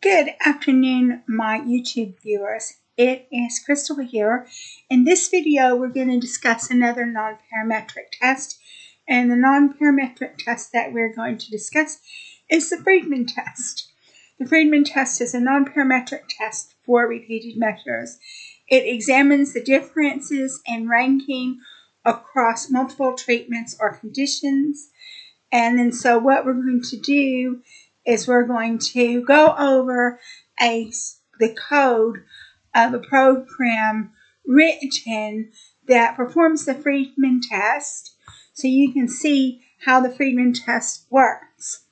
Good afternoon, my YouTube viewers. It is Crystal here. In this video, we're going to discuss another nonparametric test. And the nonparametric test that we're going to discuss is the Friedman test. The Friedman test is a nonparametric test for repeated measures. It examines the differences in ranking across multiple treatments or conditions. And then so what we're going to do is we're going to go over the code of a program written that performs the Friedman test so you can see how the Friedman test works.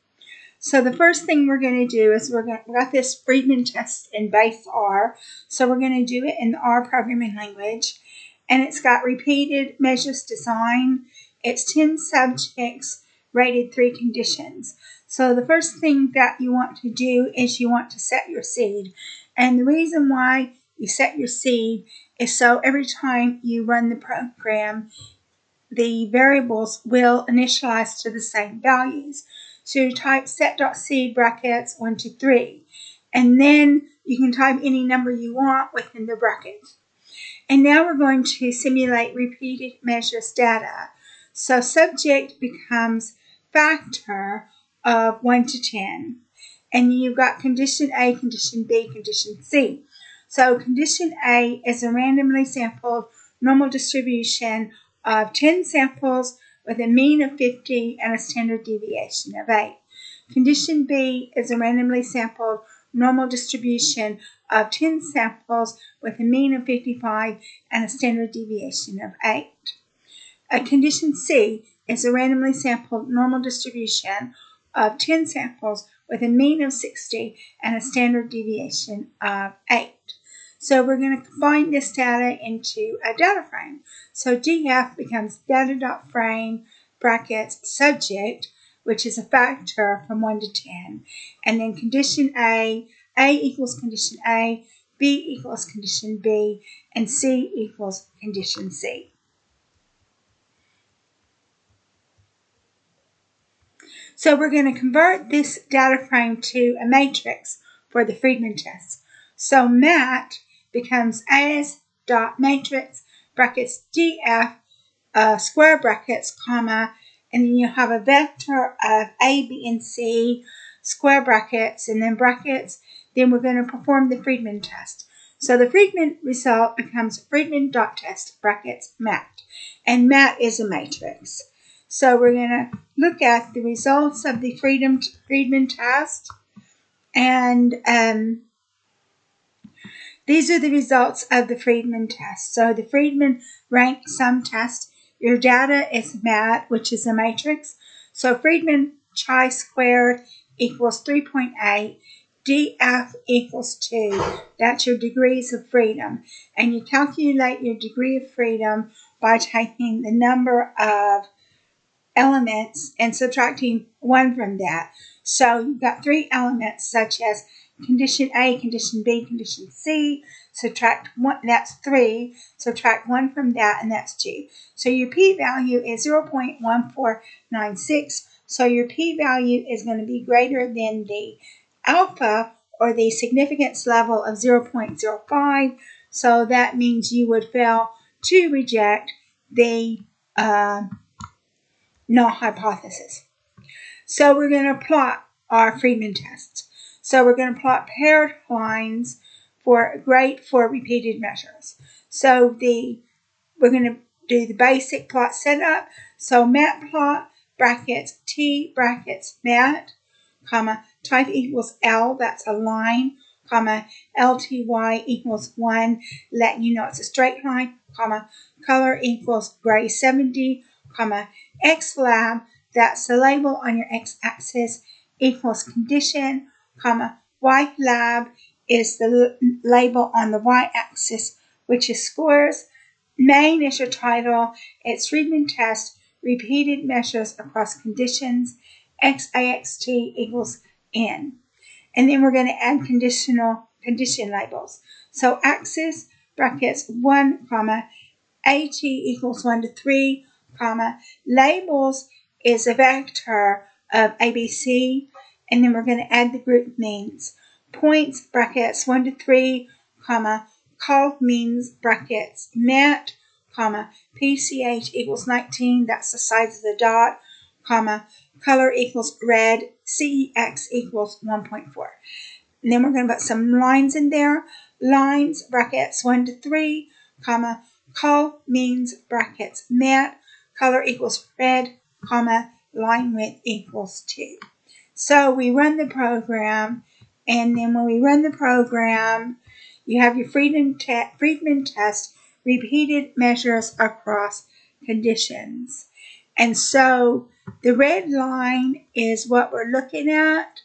So the first thing we're going to do is we got this Friedman test in base R, so we're going to do it in the R programming language, and it's got repeated measures design. It's 10 subjects rated 3 conditions. So the first thing that you want to do is you want to set your seed. And the reason why you set your seed is so every time you run the program, the variables will initialize to the same values. So you type set.seed brackets 1, 2, 3. And then you can type any number you want within the brackets. And now we're going to simulate repeated measures data. So subject becomes factor of 1 to 10. And you've got condition A, condition B, condition C. So condition A is a randomly sampled normal distribution of 10 samples with a mean of 50 and a standard deviation of 8. Condition B is a randomly sampled normal distribution of 10 samples with a mean of 55 and a standard deviation of 8. Condition C is a randomly sampled normal distribution of 10 samples with a mean of 60 and a standard deviation of 8. So we're going to combine this data into a data frame. So DF becomes data.frame brackets subject, which is a factor from 1 to 10. And then condition A equals condition A, B equals condition B, and C equals condition C. So we're going to convert this data frame to a matrix for the Friedman test. So mat becomes as.matrix brackets df square brackets, comma, and then you have a vector of A, B, and C, square brackets, and then brackets. Then we're going to perform the Friedman test. So the Friedman result becomes Friedman.test brackets mat. And mat is a matrix. So we're going to look at the results of the Friedman test. And these are the results of the Friedman test. So the Friedman rank sum test, your data is mat, which is a matrix. So Friedman chi-squared equals 3.8. DF equals 2. That's your degrees of freedom. And you calculate your degree of freedom by taking the number of elements and subtracting 1 from that. So you've got 3 elements such as condition A, condition B, condition C. Subtract 1, that's 3. Subtract 1 from that, and that's 2. So your p-value is 0.1496. So your p-value is going to be greater than the alpha, or the significance level, of 0.05. So that means you would fail to reject the null hypothesis. So we're going to plot our Friedman test. So we're going to plot paired lines for repeated measures. So we're going to do the basic plot setup. So matplot brackets T brackets mat, comma, type equals L, that's a line, comma, LTY equals 1, letting you know it's a straight line, comma, color equals gray 70, comma, xlab, that's the label on your x-axis, equals condition, comma, ylab is the label on the y-axis, which is scores. Main is your title. It's Friedman test, repeated measures across conditions, XAXT equals N. And then we're going to add condition labels. So axis brackets 1, comma, AT equals 1 to 3, comma, labels is a vector of ABC, and then we're going to add the group means. points, brackets, 1 to 3, comma, called means, brackets, met, comma, PCH equals 19, that's the size of the dot, comma, color equals red, CEX equals 1.4. And then we're going to put some lines in there. Lines, brackets, 1 to 3, comma, call means, brackets, met, color equals red, comma, line width equals 2. So we run the program, and then when we run the program, you have your Friedman test, repeated measures across conditions. And so the red line is what we're looking at,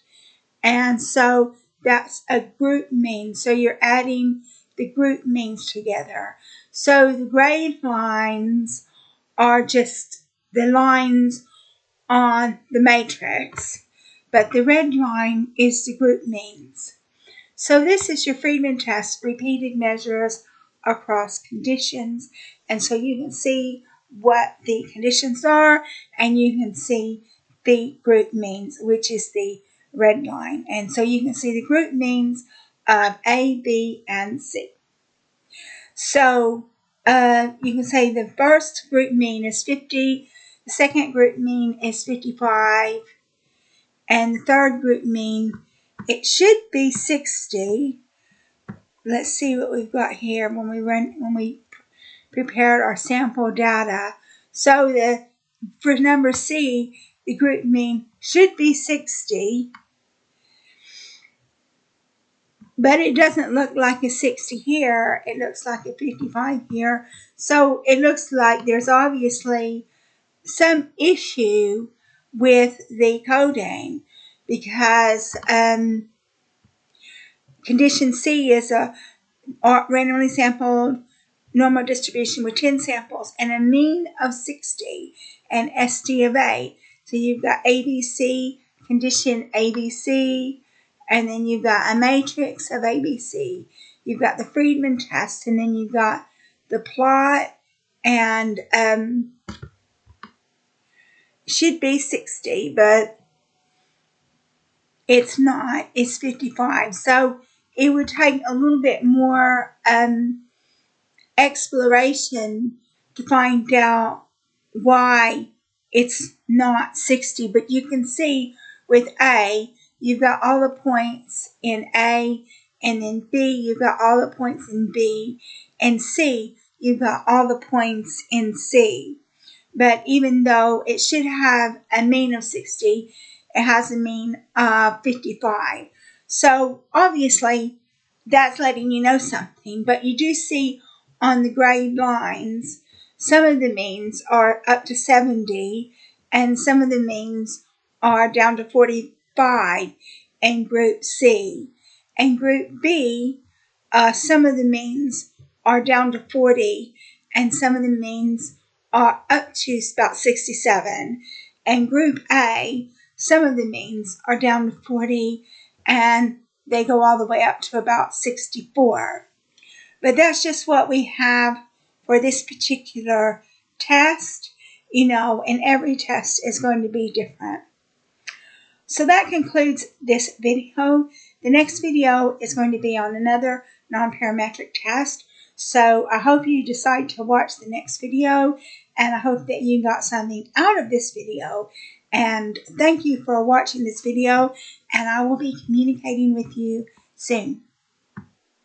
and so that's a group mean. So you're adding the group means together. So the gray lines are just the lines on the matrix, but the red line is the group means. So this is your Friedman test, repeated measures across conditions. And so you can see what the conditions are, and you can see the group means, which is the red line. And so you can see the group means of A, B, and C. So you can say the first group mean is 50, the second group mean is 55, and the third group mean, it should be 60. Let's see what we've got here when we prepared our sample data. So for number C, the group mean should be 60, but it doesn't look like a 60 here. It looks like a 55 here. So it looks like there's obviously some issue with the coding, because condition C is a randomly sampled normal distribution with 10 samples and a mean of 60 and ST of 8. So you've got ABC, condition ABC, and then you've got a matrix of ABC. You've got the Friedman test, and then you've got the plot, and should be 60, but it's not. It's 55. So it would take a little bit more exploration to find out why it's not 60. But you can see with A, you've got all the points in A, and then B, you've got all the points in B, and C, you've got all the points in C. But even though it should have a mean of 60, it has a mean of 55. So obviously that's letting you know something. But you do see on the grade lines, some of the means are up to 70, and some of the means are down to 45 in group C. And group B, some of the means are down to 40, and some of the means are up to about 67. And group A, some of the means are down to 40, and they go all the way up to about 64. But that's just what we have for this particular test, and every test is going to be different. So that concludes this video. The next video is going to be on another nonparametric test. So I hope you decide to watch the next video, and I hope that you got something out of this video. And thank you for watching this video, and I will be communicating with you soon.